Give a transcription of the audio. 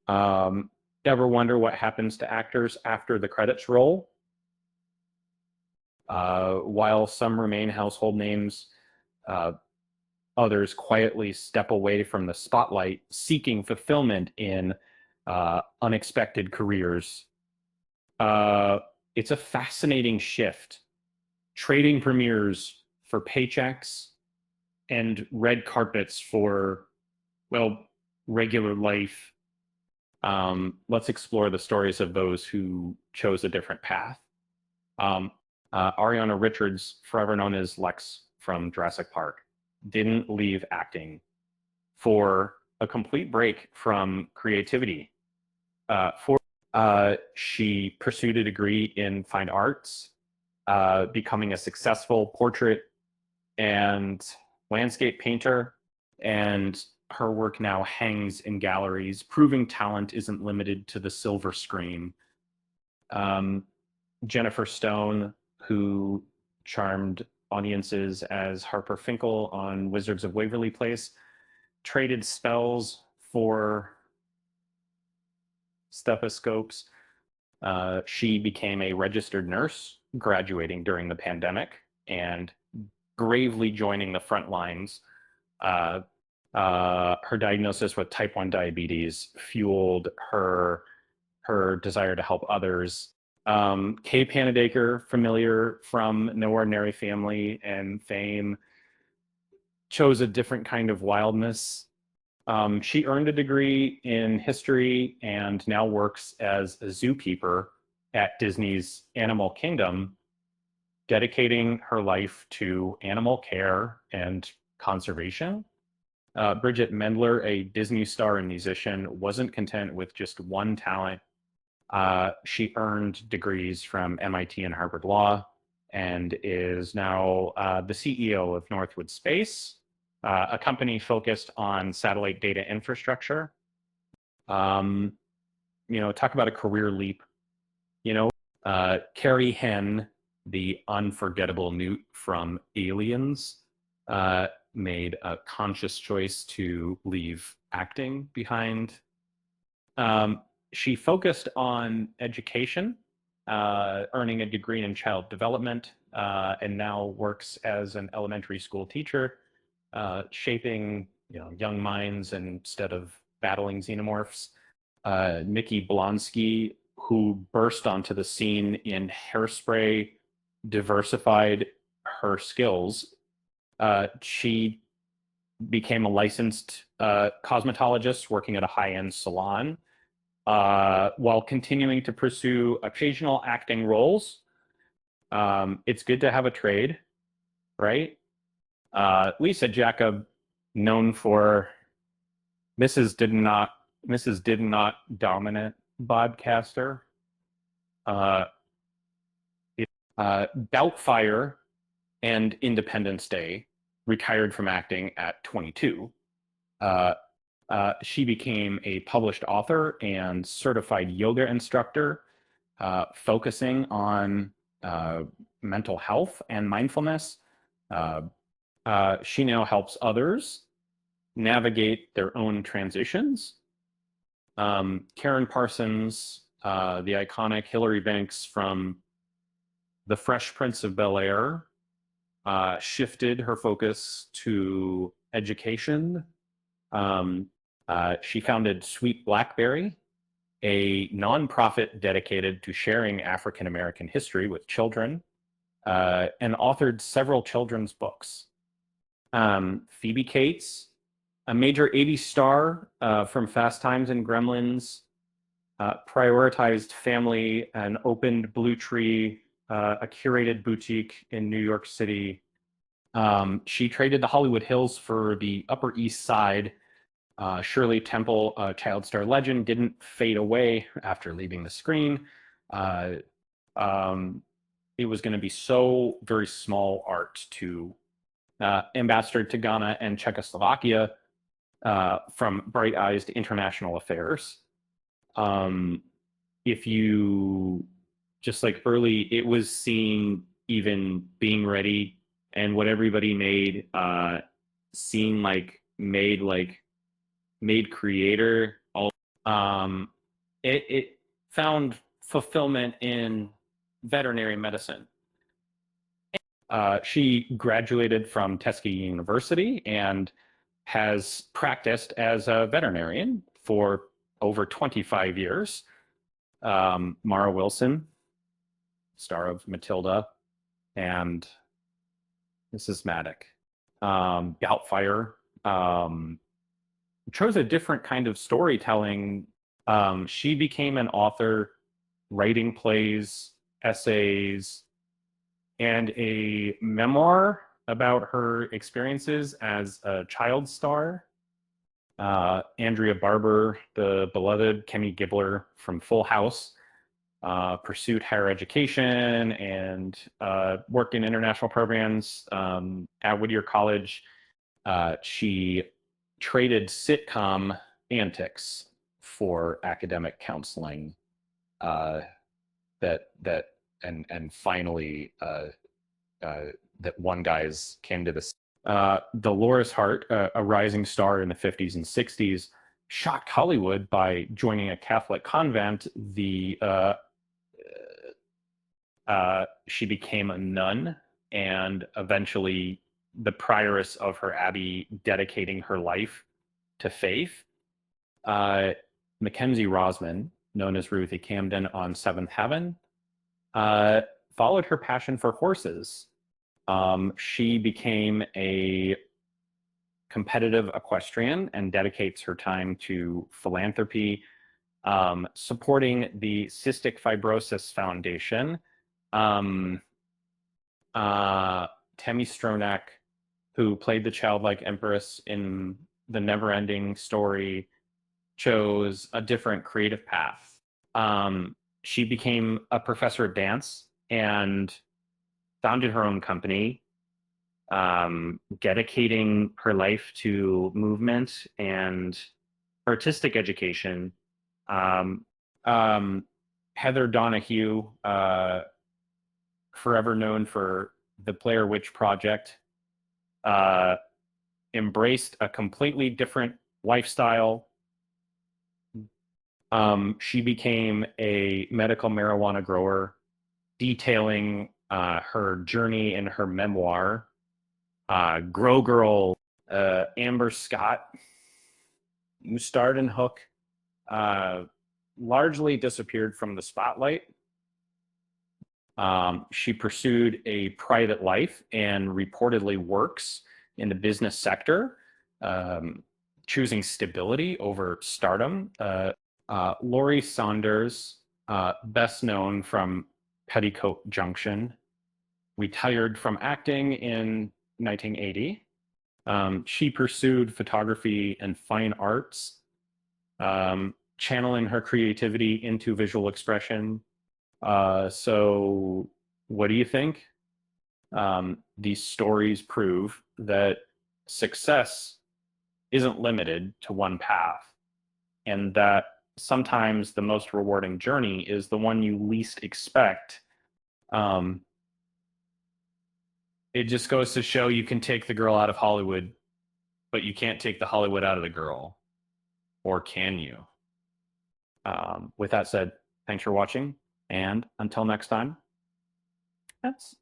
Um, Ever wonder what happens to actors after the credits roll? While some remain household names, uh, others quietly step away from the spotlight, seeking fulfillment in unexpected careers. Uh, it's a fascinating shift, trading premieres for paychecks and red carpets for, well, regular life. Let's explore the stories of those who chose a different path. Um, Ariana Richards, forever known as Lex from Jurassic Park, didn't leave acting for a complete break from creativity. She pursued a degree in fine arts, becoming a successful portrait and landscape painter, and her work now hangs in galleries, proving talent isn't limited to the silver screen. Um, Jennifer Stone, who charmed audiences as Harper Finkel on Wizards of Waverly Place, traded spells for stethoscopes. She became a registered nurse, graduating during the pandemic and bravely joining the front lines. Uh, Her diagnosis with type 1 diabetes fueled her desire to help others. Kay Panadacre, familiar from No Ordinary Family and fame, chose a different kind of wildness. She earned a degree in history and now works as a zookeeper at Disney's Animal Kingdom, dedicating her life to animal care and conservation. Bridget Mendler, a Disney star and musician, wasn't content with just one talent. She earned degrees from MIT and Harvard Law and is now the CEO of Northwood Space, a company focused on satellite data infrastructure. Um, Talk about a career leap. You know, Carrie Henn, the unforgettable Newt from Aliens, made a conscious choice to leave acting behind. Um, she focused on education, earning a degree in child development, and now works as an elementary school teacher, shaping young minds instead of battling xenomorphs. Nikki Blonsky, who burst onto the scene in Hairspray, diversified her skills. She became a licensed cosmetologist working at a high-end salon while continuing to pursue occasional acting roles. It's good to have a trade, right? Lisa Jacob, known for Mrs. Did Not Dominant Bodcaster. Uh, Doubtfire and Independence Day, retired from acting at 22. Uh, she became a published author and certified yoga instructor, focusing on mental health and mindfulness. Uh, she now helps others navigate their own transitions. Karen Parsons, the iconic Hilary Banks from The Fresh Prince of Bel-Air, shifted her focus to education. She founded Sweet Blackberry, a nonprofit dedicated to sharing African American history with children, and authored several children's books. Phoebe Cates, a major 80s star from Fast Times and Gremlins, prioritized family and opened Blue Tree, a curated boutique in New York City. She traded the Hollywood Hills for the Upper East Side. Shirley Temple, a child star legend, didn't fade away after leaving the screen. Uh, it was going to be so very small art to ambassador to Ghana and Czechoslovakia, from Bright Eyes to International Affairs. If you just like early, it was seeing even being ready and what everybody made, seeing like made creator, all Um, it found fulfillment in veterinary medicine. She graduated from Tuskegee University and has practiced as a veterinarian for over 25 years. Mara Wilson, star of Matilda, and Mrs. Maddock. Doubtfire chose a different kind of storytelling. She became an author, writing plays, essays, and a memoir about her experiences as a child star. Andrea Barber, the beloved Kemi Gibbler from Full House, pursued higher education and worked in international programs at Whittier College. She traded sitcom antics for academic counseling. Uh, that and finally that one guy's came to this. Dolores Hart, a rising star in the 50s and 60s, shocked Hollywood by joining a Catholic convent. She became a nun and eventually the prioress of her abbey, dedicating her life to faith. Mackenzie Rosman, known as Ruthie Camden on Seventh Heaven, uh, followed her passion for horses. She became a competitive equestrian and dedicates her time to philanthropy, supporting the Cystic Fibrosis Foundation. Um, Temi Stronach, who played the childlike empress in the Neverending Story, chose a different creative path. She became a professor of dance and founded her own company, dedicating her life to movement and artistic education. Um, um, Heather Donahue, forever known for the Blair Witch Project, uh, embraced a completely different lifestyle. She became a medical marijuana grower, detailing her journey in her memoir. Grow Girl, Amber Scott, who starred in Hook, uh, largely disappeared from the spotlight. She pursued a private life and reportedly works in the business sector, choosing stability over stardom. Laurie Saunders, best known from Petticoat Junction, retired from acting in 1980. She pursued photography and fine arts, channeling her creativity into visual expression. So, what do you think? These stories prove that success isn't limited to one path, and that sometimes the most rewarding journey is the one you least expect. Um, it just goes to show you can take the girl out of Hollywood, but you can't take the Hollywood out of the girl, or can you? With that said, thanks for watching, and until next time, that's